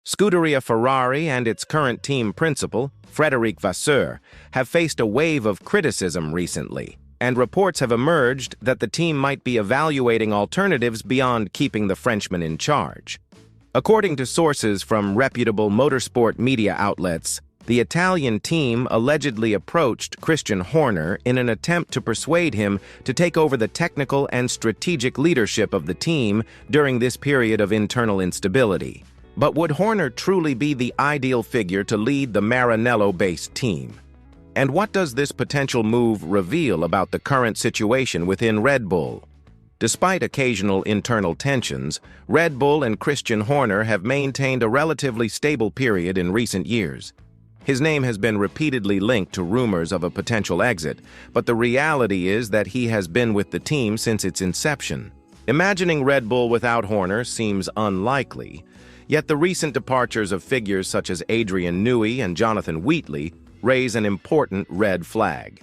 Scuderia Ferrari and its current team principal, Frédéric Vasseur, have faced a wave of criticism recently, and reports have emerged that the team might be evaluating alternatives beyond keeping the Frenchman in charge. According to sources from reputable motorsport media outlets, the Italian team allegedly approached Christian Horner in an attempt to persuade him to take over the technical and strategic leadership of the team during this period of internal instability. But would Horner truly be the ideal figure to lead the Maranello-based team? And what does this potential move reveal about the current situation within Red Bull? Despite occasional internal tensions, Red Bull and Christian Horner have maintained a relatively stable period in recent years. His name has been repeatedly linked to rumors of a potential exit, but the reality is that he has been with the team since its inception. Imagining Red Bull without Horner seems unlikely, yet the recent departures of figures such as Adrian Newey and Jonathan Wheatley raise an important red flag.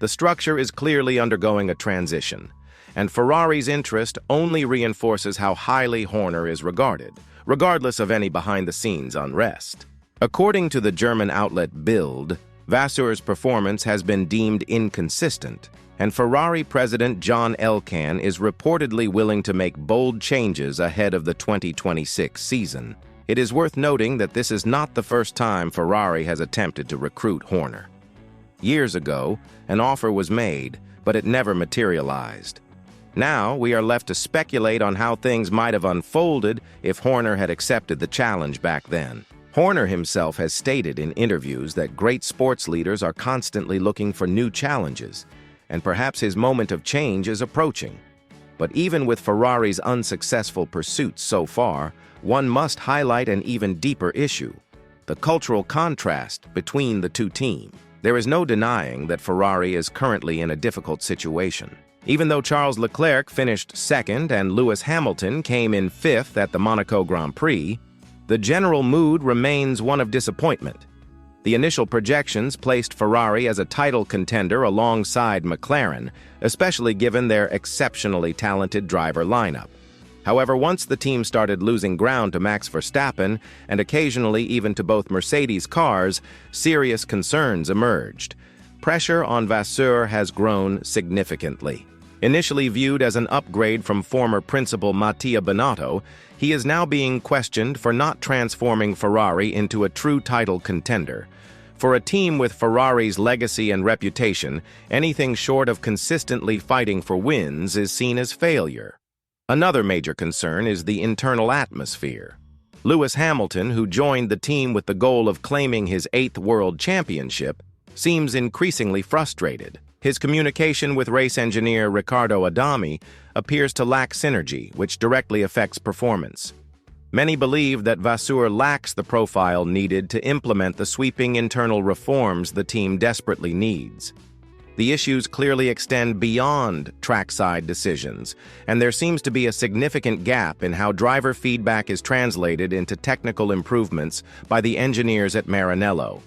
The structure is clearly undergoing a transition, and Ferrari's interest only reinforces how highly Horner is regarded, regardless of any behind-the-scenes unrest. According to the German outlet Bild, Vasseur's performance has been deemed inconsistent, and Ferrari president John Elkann is reportedly willing to make bold changes ahead of the 2026 season. It is worth noting that this is not the first time Ferrari has attempted to recruit Horner. Years ago, an offer was made, but it never materialized. Now, we are left to speculate on how things might have unfolded if Horner had accepted the challenge back then. Horner himself has stated in interviews that great sports leaders are constantly looking for new challenges, and perhaps his moment of change is approaching. But even with Ferrari's unsuccessful pursuits so far, one must highlight an even deeper issue: the cultural contrast between the two teams. There is no denying that Ferrari is currently in a difficult situation. Even though Charles Leclerc finished second and Lewis Hamilton came in fifth at the Monaco Grand Prix, the general mood remains one of disappointment. The initial projections placed Ferrari as a title contender alongside McLaren, especially given their exceptionally talented driver lineup. However, once the team started losing ground to Max Verstappen, and occasionally even to both Mercedes cars, serious concerns emerged. Pressure on Vasseur has grown significantly. Initially viewed as an upgrade from former principal Mattia Binotto, he is now being questioned for not transforming Ferrari into a true title contender. For a team with Ferrari's legacy and reputation, anything short of consistently fighting for wins is seen as failure. Another major concern is the internal atmosphere. Lewis Hamilton, who joined the team with the goal of claiming his 8th world championship, seems increasingly frustrated. His communication with race engineer Riccardo Adami appears to lack synergy, which directly affects performance. Many believe that Vasseur lacks the profile needed to implement the sweeping internal reforms the team desperately needs. The issues clearly extend beyond trackside decisions, and there seems to be a significant gap in how driver feedback is translated into technical improvements by the engineers at Maranello.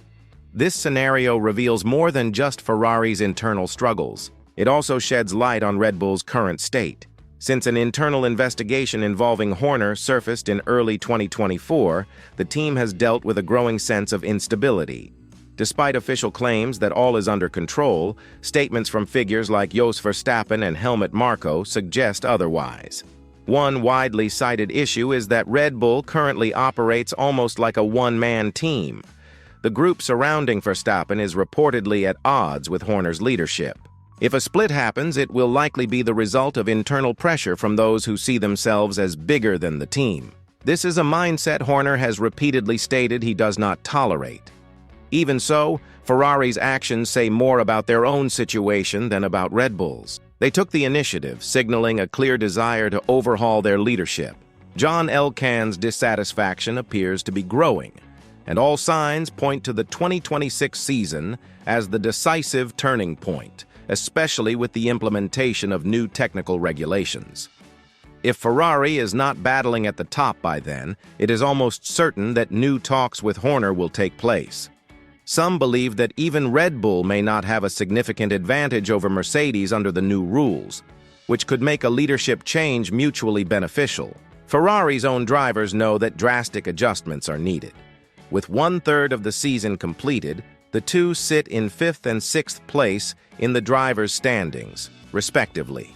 This scenario reveals more than just Ferrari's internal struggles. It also sheds light on Red Bull's current state. Since an internal investigation involving Horner surfaced in early 2024, the team has dealt with a growing sense of instability. Despite official claims that all is under control, statements from figures like Jos Verstappen and Helmut Marko suggest otherwise. One widely cited issue is that Red Bull currently operates almost like a one-man team. The group surrounding Verstappen is reportedly at odds with Horner's leadership. If a split happens, it will likely be the result of internal pressure from those who see themselves as bigger than the team. This is a mindset Horner has repeatedly stated he does not tolerate. Even so, Ferrari's actions say more about their own situation than about Red Bull's. They took the initiative, signaling a clear desire to overhaul their leadership. John Elkann's dissatisfaction appears to be growing, and all signs point to the 2026 season as the decisive turning point, especially with the implementation of new technical regulations. If Ferrari is not battling at the top by then, it is almost certain that new talks with Horner will take place. Some believe that even Red Bull may not have a significant advantage over Mercedes under the new rules, which could make a leadership change mutually beneficial. Ferrari's own drivers know that drastic adjustments are needed. With 1/3 of the season completed, the two sit in 5th and 6th place in the drivers' standings, respectively.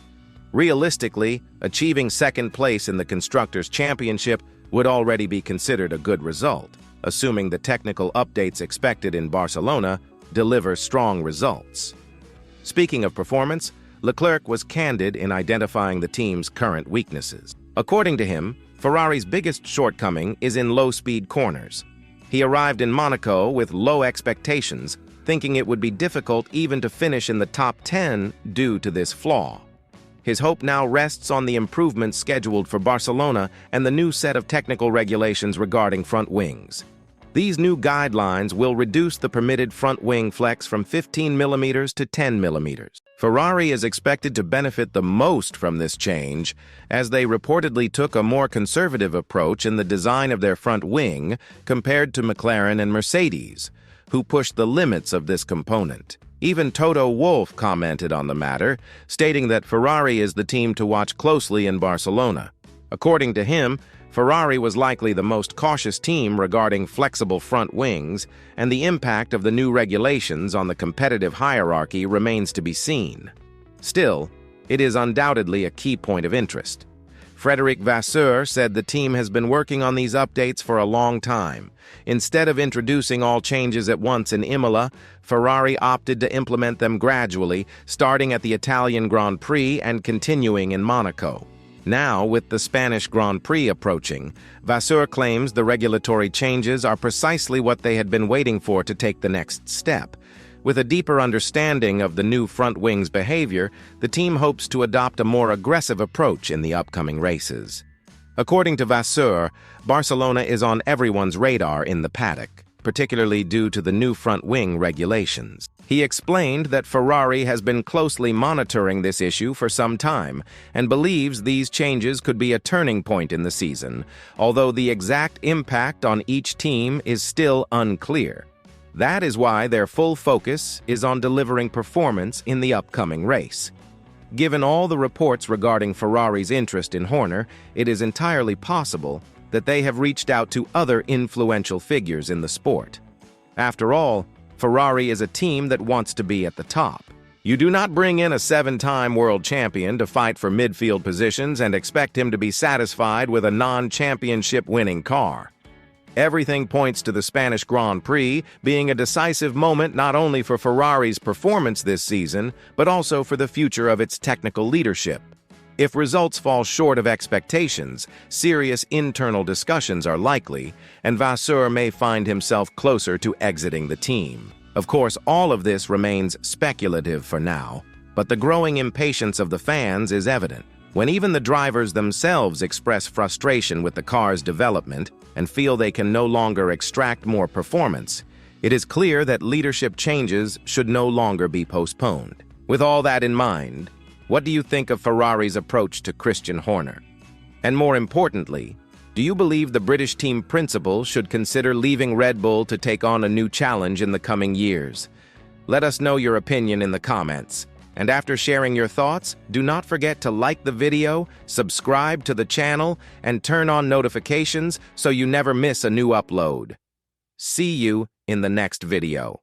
Realistically, achieving 2nd place in the Constructors' Championship would already be considered a good result, assuming the technical updates expected in Barcelona deliver strong results. Speaking of performance, Leclerc was candid in identifying the team's current weaknesses. According to him, Ferrari's biggest shortcoming is in low-speed corners. He arrived in Monaco with low expectations, thinking it would be difficult even to finish in the top 10 due to this flaw. His hope now rests on the improvements scheduled for Barcelona and the new set of technical regulations regarding front wings. These new guidelines will reduce the permitted front wing flex from 15 mm to 10 mm. Ferrari is expected to benefit the most from this change, as they reportedly took a more conservative approach in the design of their front wing compared to McLaren and Mercedes, who pushed the limits of this component. Even Toto Wolff commented on the matter, stating that Ferrari is the team to watch closely in Barcelona. According to him, Ferrari was likely the most cautious team regarding flexible front wings, and the impact of the new regulations on the competitive hierarchy remains to be seen. Still, it is undoubtedly a key point of interest. Frédéric Vasseur said the team has been working on these updates for a long time. Instead of introducing all changes at once in Imola, Ferrari opted to implement them gradually, starting at the Italian Grand Prix and continuing in Monaco. Now, with the Spanish Grand Prix approaching, Vasseur claims the regulatory changes are precisely what they had been waiting for to take the next step. With a deeper understanding of the new front wing's behavior, the team hopes to adopt a more aggressive approach in the upcoming races. According to Vasseur, Barcelona is on everyone's radar in the paddock, particularly due to the new front wing regulations. He explained that Ferrari has been closely monitoring this issue for some time and believes these changes could be a turning point in the season, although the exact impact on each team is still unclear. That is why their full focus is on delivering performance in the upcoming race. Given all the reports regarding Ferrari's interest in Horner, it is entirely possible that they have reached out to other influential figures in the sport. After all, Ferrari is a team that wants to be at the top. You do not bring in a 7-time world champion to fight for midfield positions and expect him to be satisfied with a non-championship winning car. Everything points to the Spanish Grand Prix being a decisive moment not only for Ferrari's performance this season, but also for the future of its technical leadership. If results fall short of expectations, serious internal discussions are likely, and Vasseur may find himself closer to exiting the team. Of course, all of this remains speculative for now, but the growing impatience of the fans is evident. When even the drivers themselves express frustration with the car's development and feel they can no longer extract more performance, it is clear that leadership changes should no longer be postponed. With all that in mind, what do you think of Ferrari's approach to Christian Horner? And more importantly, do you believe the British team principal should consider leaving Red Bull to take on a new challenge in the coming years? Let us know your opinion in the comments. And after sharing your thoughts, do not forget to like the video, subscribe to the channel, and turn on notifications so you never miss a new upload. See you in the next video.